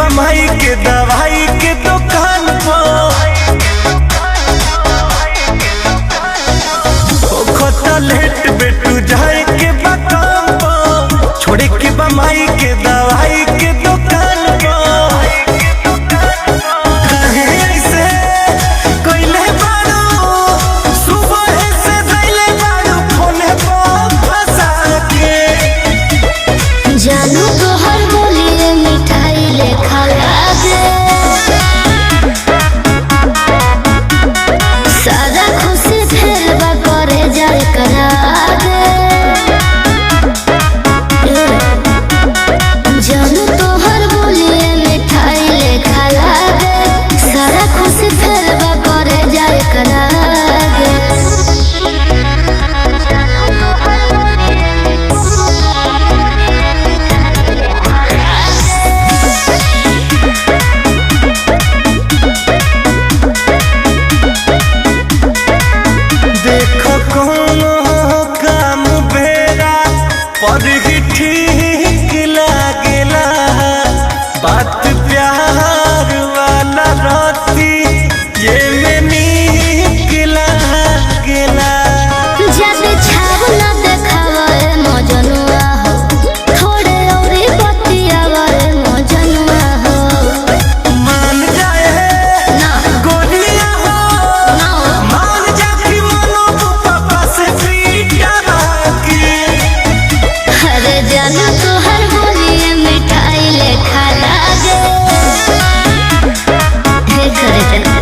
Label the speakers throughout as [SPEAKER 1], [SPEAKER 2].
[SPEAKER 1] बमाई के दवाई के दुकान पर लेट बेटू जाए के बकाम छोड़े के बमाई के दवाई के दुकान
[SPEAKER 2] जानू तो हर बोलिए मिठाई लेखा लागे सारा खुशी फेरवा करे जाए करागे जानू तो हर बोलिए मिठाई लेखा लागे सारा खुशी फेरवा करे जाए करागे
[SPEAKER 1] ठीक लागेला बात प्यार वाला रहती ये में नीक लागेला
[SPEAKER 2] जब छावला देखावे मजनुआ हो थोड़े औरी बतियावे मजनुआ हो
[SPEAKER 1] मान जाए
[SPEAKER 2] ना
[SPEAKER 1] गोलियां हो
[SPEAKER 2] ना
[SPEAKER 1] मान जा कि मनो पापा से पीटा बाकी
[SPEAKER 2] अरे जानू तो हर बोलिए मिठाई लेखा लागे हे करे जना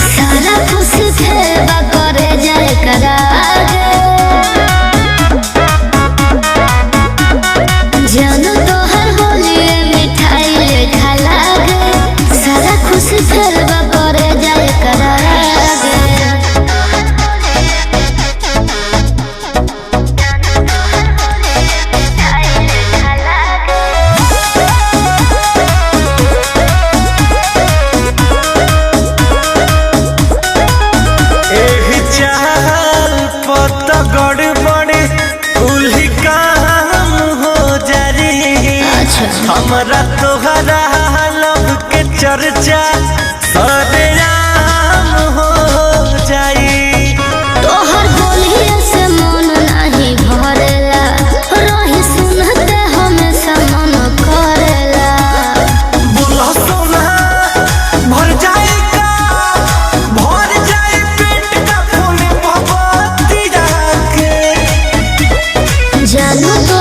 [SPEAKER 2] सारा खुशी फेरवा करे जाए करागे जानू तो हर बोलिए मिठाई लेखा लागे सारा खुशी फेरवा करे जाए करागे
[SPEAKER 1] गड़बड़े कुल्ही काम हो जारी हमरा तोहरा लब के चर्चा सरेआम हो जाई
[SPEAKER 2] तोहर बोलिए से मन नहीं भरेला रही सुनते हमेशा मन करेला
[SPEAKER 1] बोला सोना भर जाएगा भर जाए पेट का फूल भगवती जाके
[SPEAKER 2] जानू तो